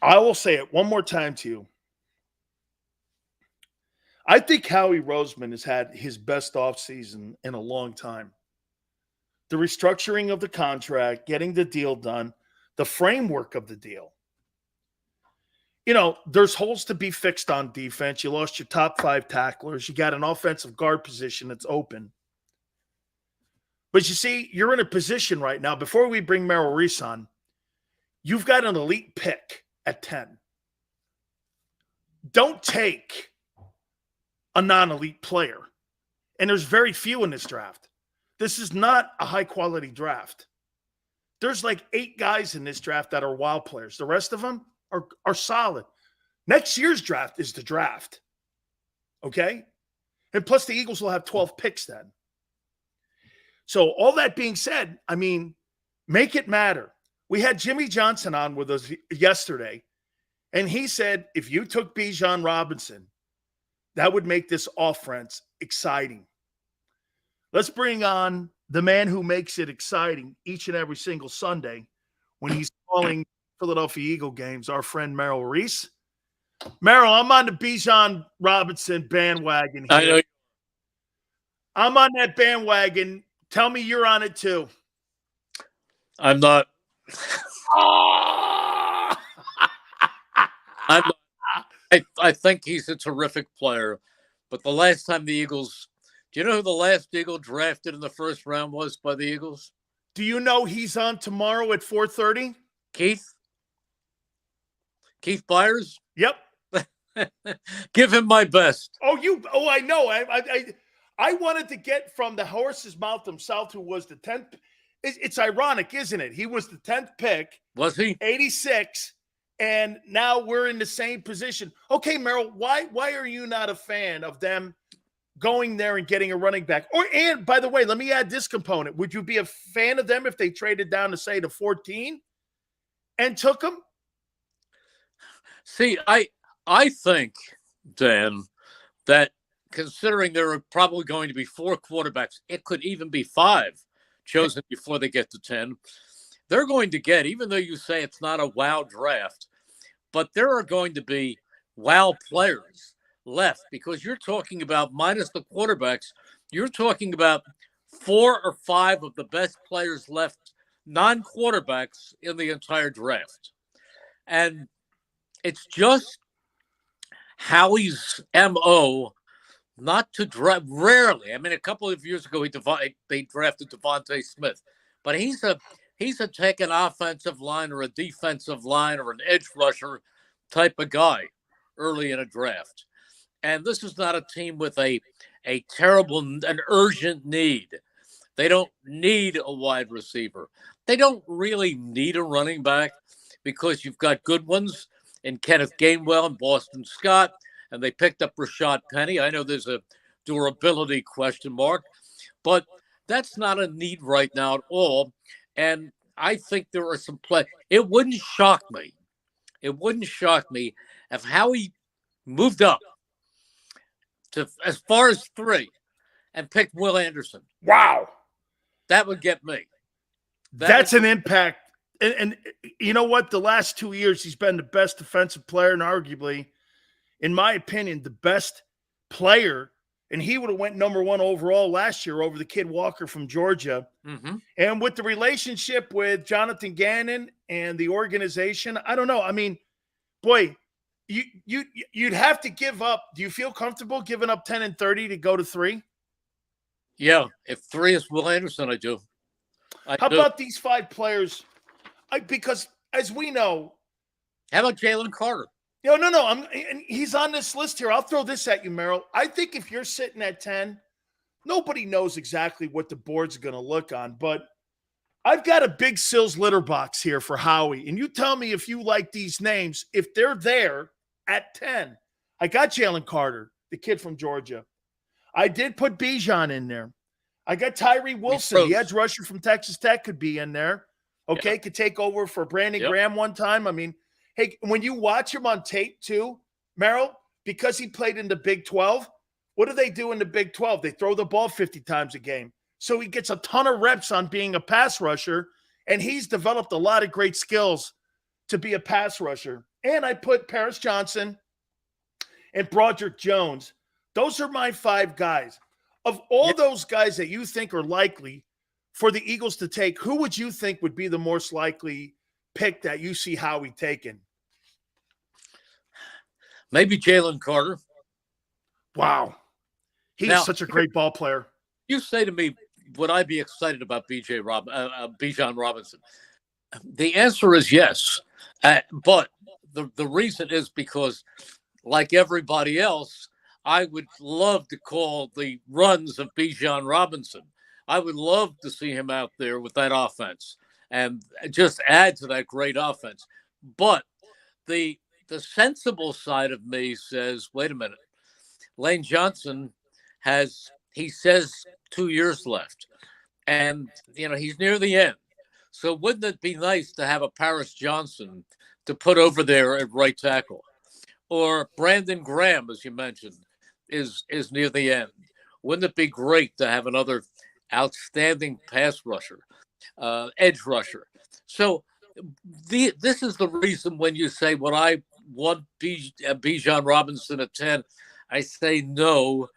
I will say it one more time to you. I think Howie Roseman has had his best offseason in a long time. The restructuring of the contract, getting the deal done, the framework of the deal. There's holes to be fixed on defense. You lost your top 5 tacklers. You got an offensive guard position that's open. But you see, you're in a position right now, before we bring Merrill Reese on, you've got an elite pick at 10. Don't take a non-elite player. And there's very few in this draft. This is not a high-quality draft. There's like 8 guys in this draft that are wild players. The rest of them are solid. Next year's draft is the draft. Okay? And plus the Eagles will have 12 picks then. So all that being said, make it matter. We had Jimmy Johnson on with us yesterday, and he said if you took Bijan Robinson, that would make this offense exciting. Let's bring on the man who makes it exciting each and every single Sunday when he's calling Philadelphia Eagle games, our friend Merrill Reese. Merrill, I'm on the Bijan Robinson bandwagon here. I know. I'm on that bandwagon. Tell me you're on it too. I'm not. I think he's a terrific player. But the last time the Eagles, do you know who the last Eagle drafted in the first round was by the Eagles? Do you know he's on tomorrow at 4:30? Keith Byers? Yep. Give him my best. I know. I wanted to get from the horse's mouth himself, who was the 10th. It's ironic, isn't it? He was the 10th pick. Was he? 86. And now we're in the same position. Okay, Merrill, why are you not a fan of them going there and getting a running back? And by the way, let me add this component. Would you be a fan of them if they traded down to, say, to 14 and took him? See, I think, Dan, that considering there are probably going to be 4 quarterbacks, it could even be 5 chosen before they get to 10. They're going to get, even though you say it's not a wow draft, but there are going to be wow players left, because you're talking about, minus the quarterbacks, you're talking about 4 or 5 of the best players left, non-quarterbacks, in the entire draft. And it's just Howie's MO not to draft. Rarely. A couple of years ago, they drafted Devontae Smith, but he's a take an offensive line or a defensive line or an edge rusher type of guy early in a draft. And this is not a team with an urgent need. They don't need a wide receiver. They don't really need a running back, because you've got good ones in Kenneth Gainwell and Boston Scott, and they picked up Rashad Penny. I know there's a durability question mark, but that's not a need right now at all. And I think there are some play. It wouldn't shock me if Howie moved up to as far as 3 and picked Will Anderson. Wow. That would get me. That's an impact. And you know what? The last 2 years, he's been the best defensive player, and arguably, in my opinion, the best player. And he would have went number 1 overall last year over the kid Walker from Georgia. Mm-hmm. And with the relationship with Jonathan Gannon and the organization, I don't know. Boy, you'd have to give up. Do you feel comfortable giving up 10 and 30 to go to 3? Yeah, if 3 is Will Anderson, I do. How about these 5 players? Because as we know, how about Jalen Carter? No. He's on this list here. I'll throw this at you, Merrill. I think if you're sitting at 10, nobody knows exactly what the board's going to look on. But I've got a big Sills litter box here for Howie. And you tell me if you like these names, if they're there at 10. I got Jalen Carter, the kid from Georgia. I did put Bijan in there. I got Tyree Wilson, the edge rusher from Texas Tech, could be in there. Okay, yeah. Could take over for Brandon Graham one time. Hey, when you watch him on tape too, Merrill, because he played in the Big 12, what do they do in the Big 12? They throw the ball 50 times a game. So he gets a ton of reps on being a pass rusher, and he's developed a lot of great skills to be a pass rusher. and I put Paris Johnson and Broderick Jones. Those are my 5 guys. Of all those guys that you think are likely for the Eagles to take, who would you think would be the most likely pick that you see Howie taking? Maybe Jalen Carter. Wow. He's such a great ball player. You say to me, would I be excited about Bijan Robinson? The answer is yes. But the reason is because, like everybody else, I would love to call the runs of Bijan Robinson. I would love to see him out there with that offense and just add to that great offense. But the sensible side of me says, wait a minute. Lane Johnson he says 2 years left. And, he's near the end. So wouldn't it be nice to have a Paris Johnson to put over there at right tackle? Or Brandon Graham, as you mentioned, is near the end. Wouldn't it be great to have another outstanding pass rusher, edge rusher? So this is the reason when you say, would I want Bijan Robinson at 10? I say no,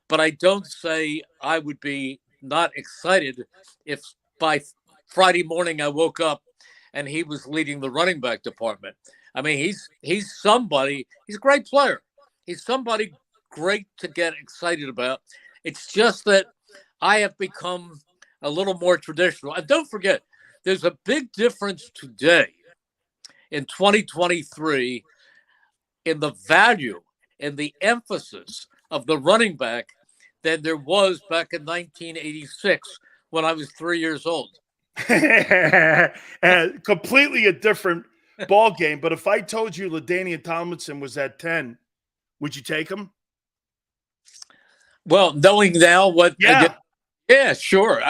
but I don't say I would be not excited if by Friday morning I woke up and he was leading the running back department. I mean, he's somebody. He's a great player. He's somebody great to get excited about. It's just that I have become a little more traditional. And don't forget, there's a big difference today in 2023 in the value and the emphasis of the running back than there was back in 1986 when I was 3 years old. Completely a different ball game. But if I told you LaDainian Tomlinson was at 10, would you take him? Well, knowing now what, yeah, sure.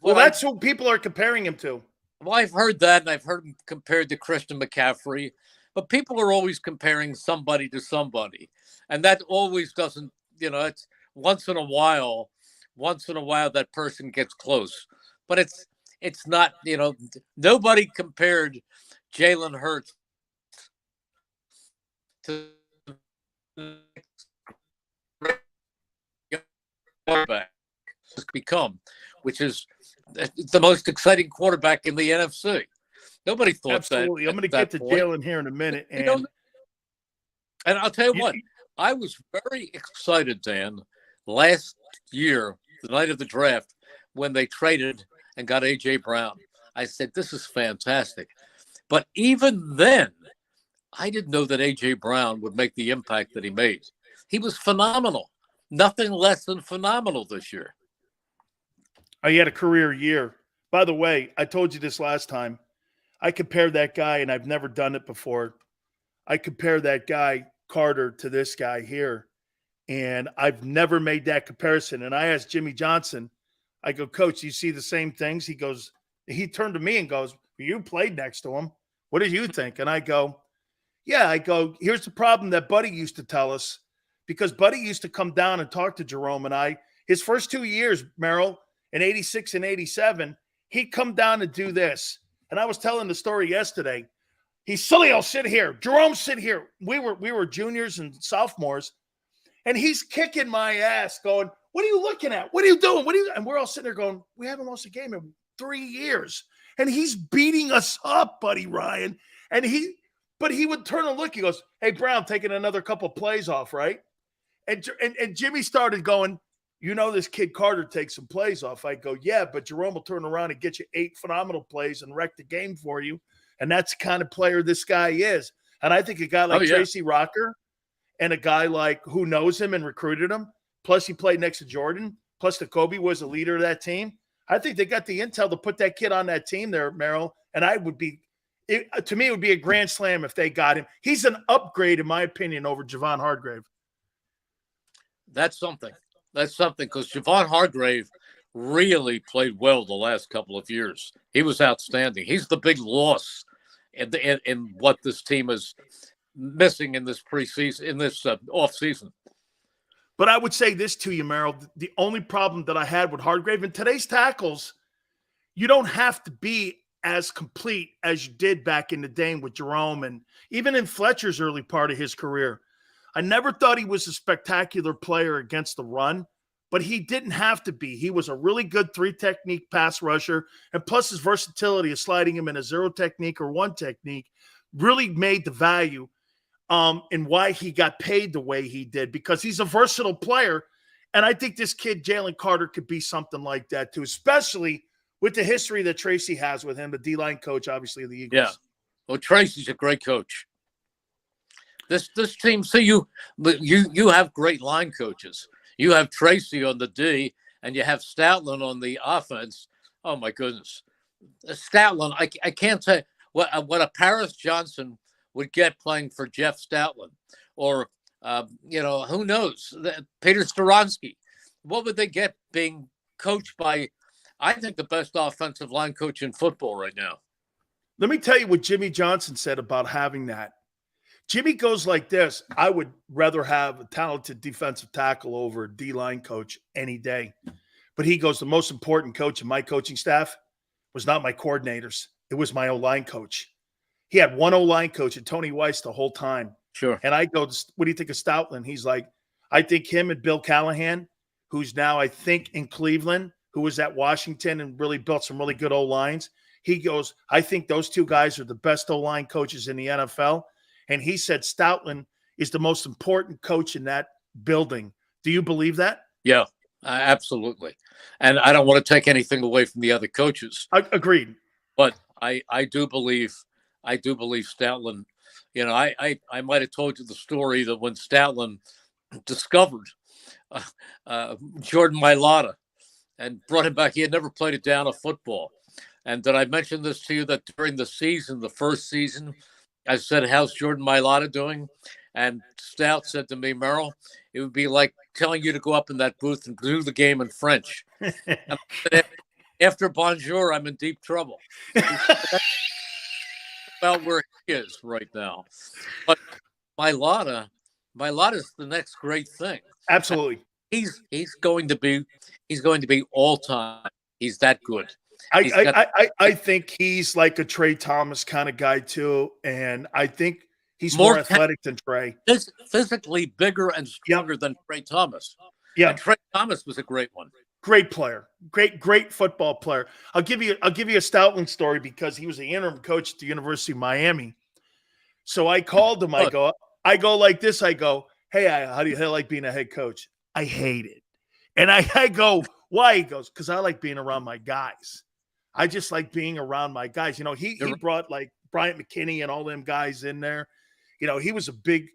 That's who people are comparing him to. Well, I've heard that, and I've heard him compared to Christian McCaffrey. But people are always comparing somebody to somebody, and that always doesn't. It's once in a while that person gets close, but it's not. Nobody compared Jalen Hurts to quarterback has become, which is the most exciting quarterback in the NFC. Nobody thought Absolutely. that. I'm going to get to Jalen here in a minute. And I'll tell you what, I was very excited, Dan, last year, the night of the draft, when they traded and got A.J. Brown. I said, this is fantastic. But even then, I didn't know that A.J. Brown would make the impact that he made. He was phenomenal. Nothing less than phenomenal this year. He had a career year. By the way, I told you this last time. I compared that guy, and I've never done it before. I compared that guy, Carter, to this guy here, and I've never made that comparison. And I asked Jimmy Johnson, I go, Coach, you see the same things? He turned to me and goes, you played next to him. What did you think? And I go, here's the problem that Buddy used to tell us, because Buddy used to come down and talk to Jerome and I. His first 2 years, Merrill, in 86 and 87, he'd come down and do this. And I was telling the story yesterday. He's Sileo, sit here. Jerome, sit here. We were juniors and sophomores, and he's kicking my ass, going, "What are you looking at? What are you doing? And we're all sitting there going, "We haven't lost a game in 3 years," and he's beating us up, Buddy Ryan. But he would turn and look. He goes, "Hey, Brown, taking another couple plays off, right?" And Jimmy started going, this kid Carter takes some plays off. I go, yeah, but Jerome will turn around and get you 8 phenomenal plays and wreck the game for you. And that's the kind of player this guy is. And I think a guy like Tracy Rocker and a guy like who knows him and recruited him, plus he played next to Jordan, plus the Kobe was the leader of that team. I think they got the intel to put that kid on that team there, Merrill. And to me, it would be a grand slam if they got him. He's an upgrade, in my opinion, over Javon Hargrave. That's something. Because Javon Hargrave really played well the last couple of years. He was outstanding. He's the big loss in what this team is missing in this preseason, in this offseason. But I would say this to you, Merrill. The only problem that I had with Hargrave in today's tackles, you don't have to be as complete as you did back in the day with Jerome and even in Fletcher's early part of his career. I never thought he was a spectacular player against the run, but he didn't have to be. He was a really good 3-technique pass rusher, and plus his versatility of sliding him in a 0 technique or 1 technique really made the value and why he got paid the way he did, because he's a versatile player. And I think this kid, Jalen Carter, could be something like that too, especially with the history that Tracy has with him, the D-line coach, obviously, of the Eagles. Yeah. Well, Tracy's a great coach. This team, so you have great line coaches. You have Tracy on the D, and you have Stoutland on the offense. Oh, my goodness. Stoutland, I can't say what a Paris Johnson would get playing for Jeff Stoutland, or who knows, Peter Storonsky. What would they get being coached by, I think, the best offensive line coach in football right now? Let me tell you what Jimmy Johnson said about having that. Jimmy goes like this: I would rather have a talented defensive tackle over a D-line coach any day. But he goes, the most important coach in my coaching staff was not my coordinators. It was my O-line coach. He had one O-line coach, and Tony Weiss, the whole time. Sure. And I go, what do you think of Stoutland? He's like, I think him and Bill Callahan, who's now, I think, in Cleveland, who was at Washington and really built some really good O-lines. He goes, I think those two guys are the best O-line coaches in the NFL. And he said Stoutland is the most important coach in that building. Do you believe that? Yeah, absolutely. And I don't want to take anything away from the other coaches. Agreed. But I do believe Stoutland. I might have told you the story that when Stoutland discovered Jordan Mailata and brought him back, he had never played a down of football. And did I mention this to you, that during the season, the first season, I said, how's Jordan Mailata doing? And Stout said to me, Merrill, it would be like telling you to go up in that booth and do the game in French. And after bonjour, I'm in deep trouble. About where he is right now. But Mailata's the next great thing. Absolutely. He's going to be all time. He's that good. I think he's like a Trey Thomas kind of guy too, and I think he's more athletic than Trey. Physically bigger and stronger than Trey Thomas. Yeah, and Trey Thomas was a great one. Great player, great football player. I'll give you a Stoutland story because he was the interim coach at the University of Miami. So I called him. I go like this. I go, hey, how do you like being a head coach? I hate it. And I go, why? He goes, because I like being around my guys. I just like being around my guys. He brought like Bryant McKinney and all them guys in there. He was a big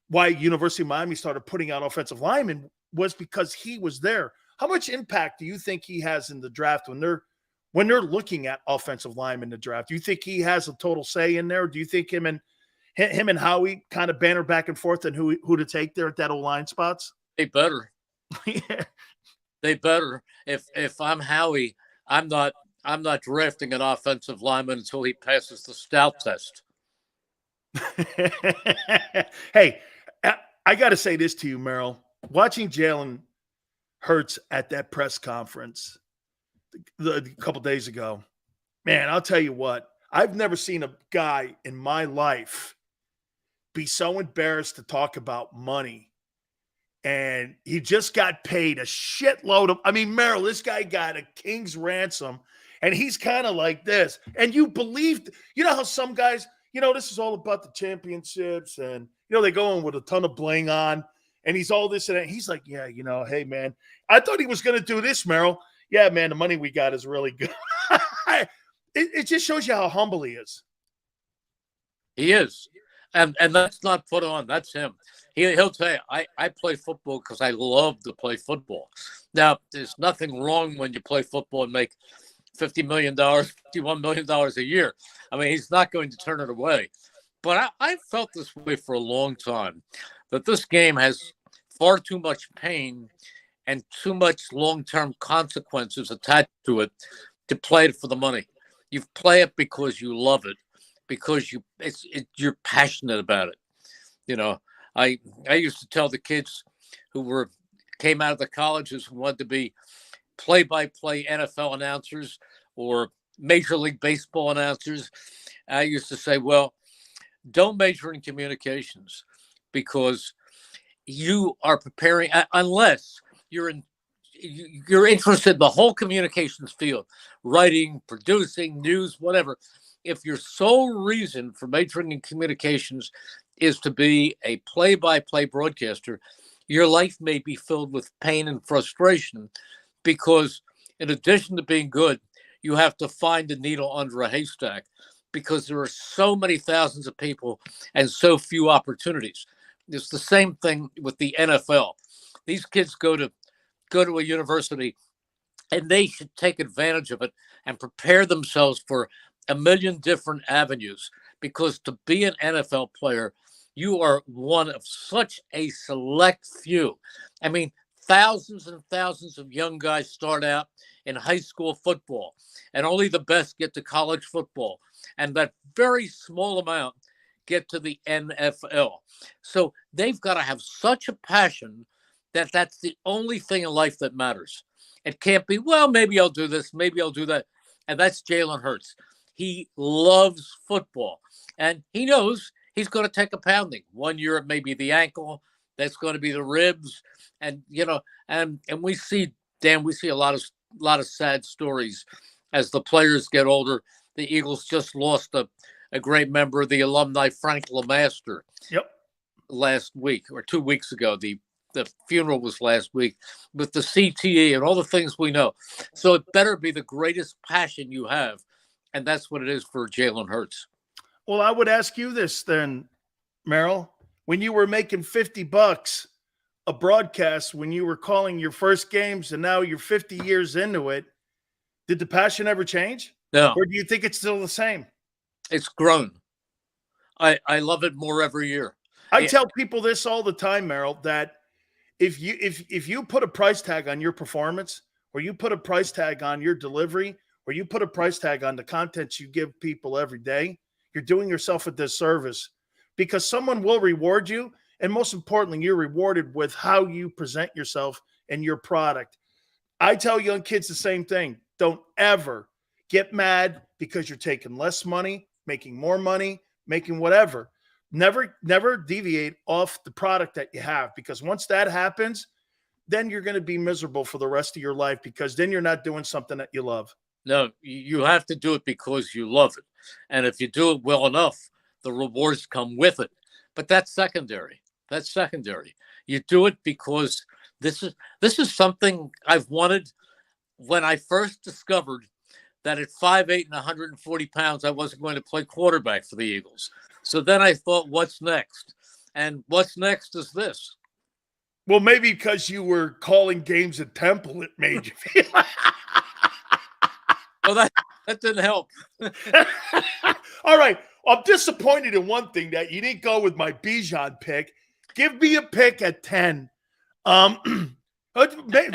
why University of Miami started putting out offensive linemen was because he was there. How much impact do you think he has in the draft when they're looking at offensive linemen in the draft? Do you think he has a total say in there? Do you think him and Howie kind of banter back and forth on who to take there at that O-line spots? They better. Yeah. They better. If I'm Howie, I'm not drafting an offensive lineman until he passes the Stout test. Hey, I got to say this to you, Merrill. Watching Jalen Hurts at that press conference a couple days ago, man, I'll tell you what. I've never seen a guy in my life be so embarrassed to talk about money. And he just got paid a shitload of – Merrill, this guy got a king's ransom. And he's kind of like this. And you believed, how some guys, this is all about the championships. And, they go in with a ton of bling on. And he's all this and that. He's like, yeah, hey, man, I thought he was going to do this, Merrill. Yeah, man, the money we got is really good. It just shows you how humble he is. He is. And that's not put on. That's him. He'll tell you, I play football because I love to play football. Now, there's nothing wrong when you play football and make $50 million, $51 million a year. He's not going to turn it away. But I felt this way for a long time, that this game has far too much pain and too much long-term consequences attached to it to play it for the money. You play it because you love it, because you're passionate about it. I used to tell the kids who came out of the colleges who wanted to be play-by-play NFL announcers or Major League Baseball announcers. I used to say, well, don't major in communications because you are preparing, unless you're interested in the whole communications field, writing, producing, news, whatever. If your sole reason for majoring in communications is to be a play-by-play broadcaster, your life may be filled with pain and frustration because in addition to being good, you have to find a needle under a haystack because there are so many thousands of people and so few opportunities. It's the same thing with the NFL. These kids go to a university and they should take advantage of it and prepare themselves for a million different avenues because to be an NFL player, you are one of such a select few. I mean, thousands and thousands of young guys start out in high school football, and only the best get to college football. And that very small amount get to the NFL. So they've got to have such a passion that that's the only thing in life that matters. It can't be, well, maybe I'll do this, maybe I'll do that. And that's Jalen Hurts. He loves football, and he knows he's going to take a pounding. 1 year, it may be the ankle. That's going to be the ribs. And, and we see, Dan, we see a lot of sad stories as the players get older. The Eagles just lost a great member of the alumni, Frank LeMaster, last week or 2 weeks ago. The funeral was last week with the CTE and all the things we know. So it better be the greatest passion you have. And that's what it is for Jalen Hurts. Well, I would ask you this then, Merrill. When you were making $50 a broadcast, when you were calling your first games and now you're 50 years into it, did the passion ever change? No. Or do you think it's still the same? It's grown. I love it more every year. I tell people this all the time, Merrill, that if you put a price tag on your performance, or you put a price tag on your delivery, or you put a price tag on the content you give people every day, you're doing yourself a disservice because someone will reward you. And most importantly, you're rewarded with how you present yourself and your product. I tell young kids the same thing. Don't ever get mad because you're taking less money, making more money, making whatever. Never deviate off the product that you have, because once that happens, then you're going to be miserable for the rest of your life because then you're not doing something that you love. No, you have to do it because you love it. And if you do it well enough, the rewards come with it. But that's secondary. That's secondary. You do it because this is something I've wanted. When I first discovered that at 5'8" and 140 pounds, I wasn't going to play quarterback for the Eagles. So then I thought, what's next? And what's next is this. Well, maybe because you were calling games at Temple, it made you feel Well, that didn't help. All right. I'm disappointed in one thing, that you didn't go with my Bijan pick. Give me a pick at 10.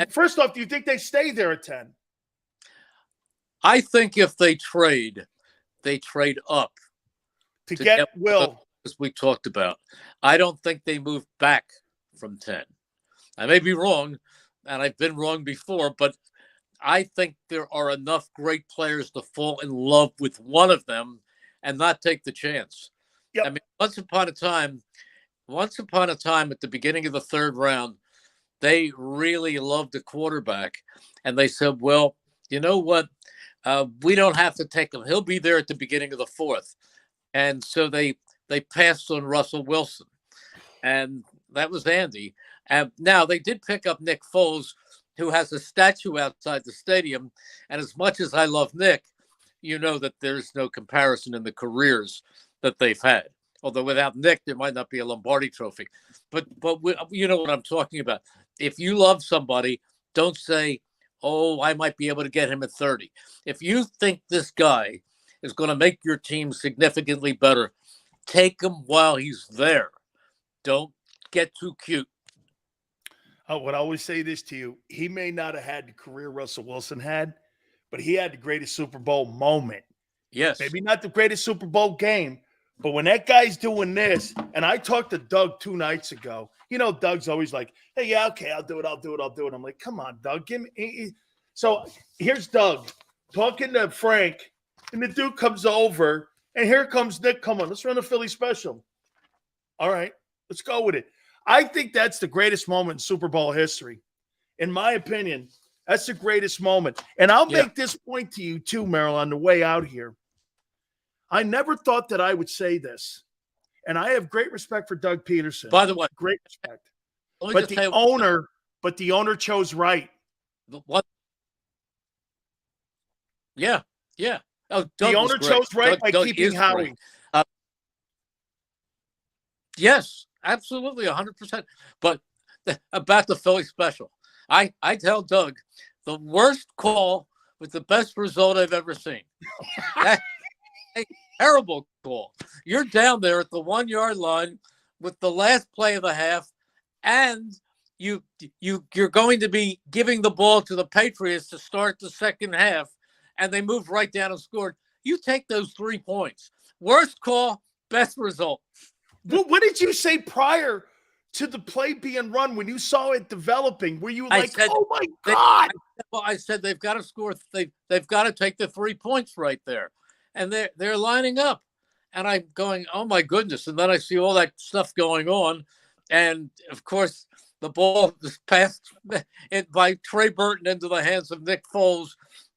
First off, do you think they stay there at 10? I think if they trade up to get Will, as we talked about. I don't think they move back from 10. I may be wrong, and I've been wrong before, but I think there are enough great players to fall in love with one of them and not take the chance. Yep. I mean, once upon a time at the beginning of the third round, they really loved a quarterback, and they said, well, you know what? We don't have to take him. He'll be there at the beginning of the fourth. And so they passed on Russell Wilson, and that was Andy. And now they did pick up Nick Foles, who has a statue outside the stadium. And as much as I love Nick, you know that there's no comparison in the careers that they've had. Although without Nick, there might not be a Lombardi trophy. But you know what I'm talking about. If you love somebody, don't say, oh, I might be able to get him at 30. If you think this guy is going to make your team significantly better, take him while he's there. Don't get too cute. I would always say this to you. He may not have had the career Russell Wilson had, but he had the greatest Super Bowl moment. Yes. Maybe not the greatest Super Bowl game, but when that guy's doing this, and I talked to Doug 2 nights ago. You know, Doug's always like, hey, yeah, okay, I'll do it. I'm like, come on, Doug, give me. So here's Doug talking to Frank And the dude comes over, and here comes Nick. Come on, let's run a Philly special. All right, let's go with it. I think that's the greatest moment in Super Bowl history. In my opinion, that's the greatest moment. And I'll make this point to you too, Merrill, on the way out here. I never thought that I would say this. And I have great respect for Doug Peterson. By the way, great respect. But the owner chose right. What? Yeah. Oh, the owner chose right by keeping Howie. Yes, absolutely, 100%. But about the Philly special, I tell Doug, the worst call with the best result I've ever seen. That's a terrible call. You're down there at the 1 yard line with the last play of the half, and you're going to be giving the ball to the Patriots to start the second half, and they moved right down and scored. You take those 3 points. Worst call, best result. What did you say prior to the play being run when you saw it developing? Were you like, oh my God? I said they've got to score. They've got to take the 3 points right there. And they're lining up. And I'm going, oh my goodness. And then I see all that stuff going on. And of course, the ball is passed by Trey Burton into the hands of Nick Foles.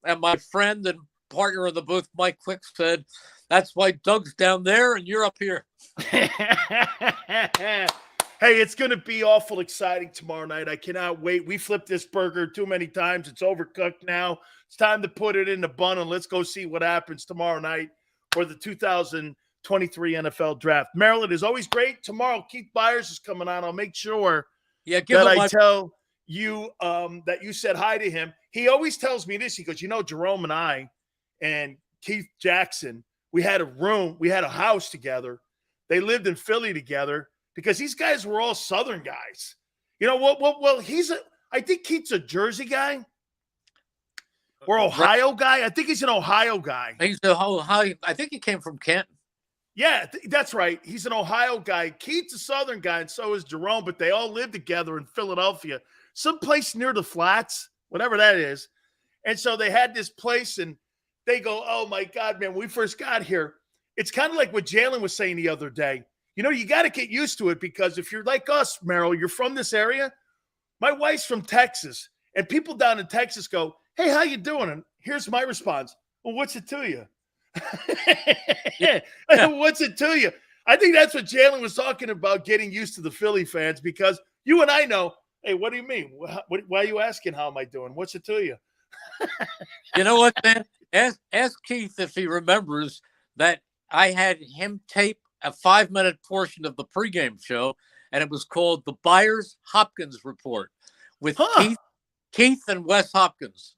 And my friend and partner in the booth, Mike Quick, said, that's why Doug's down there and you're up here. Hey, it's going to be awful exciting tomorrow night. I cannot wait. We flipped this burger too many times. It's overcooked now. It's time to put it in the bun, and let's go see what happens tomorrow night for the 2023 NFL Draft. Merrill, it is always great. Tomorrow, Keith Byers is coming on. I'll make sure tell you that you said hi to him. He always tells me this. He goes, Jerome and I and Keith Jackson, we had a house together. They lived in Philly together. Because these guys were all Southern guys. You know what? Well, I think Keith's a Jersey guy or Ohio guy. I think he's an Ohio guy. He's Ohio. I think he came from Canton. Yeah, that's right. He's an Ohio guy. Keith's a Southern guy, and so is Jerome, but they all live together in Philadelphia, someplace near the Flats, whatever that is. And so they had this place, and they go, oh, my God, man, when we first got here, it's kind of like what Jalen was saying the other day. You got to get used to it because if you're like us, Merrill, you're from this area. My wife's from Texas, and people down in Texas go, hey, how you doing? And here's my response. Well, what's it to you? Yeah. What's it to you? I think that's what Jalen was talking about, getting used to the Philly fans, because you and I know, hey, what do you mean? Why are you asking how am I doing? What's it to you? You know what, man? Ask Keith if he remembers that I had him tape a 5-minute portion of the pregame show, and it was called the Byers-Hopkins Report with Keith and Wes Hopkins.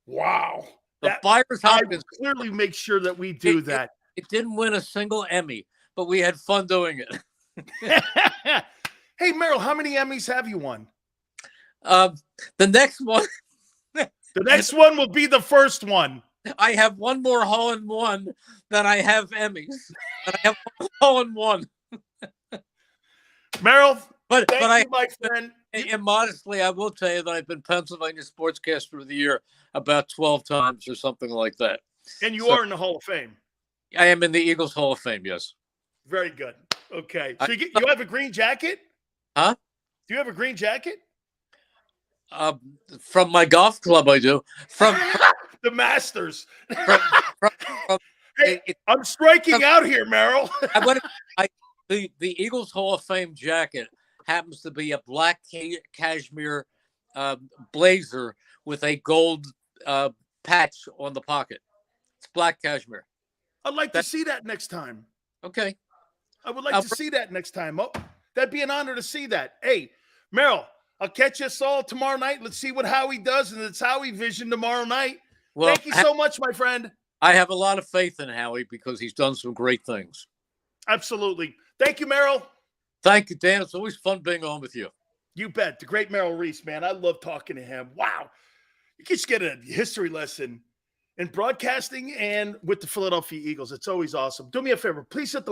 Wow. Byers-Hopkins. I clearly make sure that we do that. It didn't win a single Emmy, but we had fun doing it. Hey, Merrill, how many Emmys have you won? The next one. The next one will be the first one. I have one more hole-in-one than I have Emmys. And I have one hole-in-one. Merrill, thank you, my friend. And modestly, I will tell you that I've been Pennsylvania Sportscaster of the Year about 12 times or something like that. And you are in the Hall of Fame. I am in the Eagles Hall of Fame, yes. Very good. Okay. So you have a green jacket? Huh? Do you have a green jacket? From my golf club, I do. From the Masters. Hey, I'm striking out here, Merrill. The Eagles Hall of Fame jacket happens to be a black cashmere blazer with a gold patch on the pocket. It's black cashmere. I'd like to see that next time. Okay. I would like to see that next time. Oh, that'd be an honor to see that. Hey, Merrill, I'll catch us all tomorrow night. Let's see what Howie does, and it's Howie Vision tomorrow night. Well, thank you so much, my friend. I have a lot of faith in Howie because he's done some great things. Absolutely. Thank you, Merrill. Thank you, Dan. It's always fun being on with you. You bet. The great Merrill Reese, man. I love talking to him. Wow. You can just get a history lesson in broadcasting and with the Philadelphia Eagles. It's always awesome. Do me a favor. Please hit the like.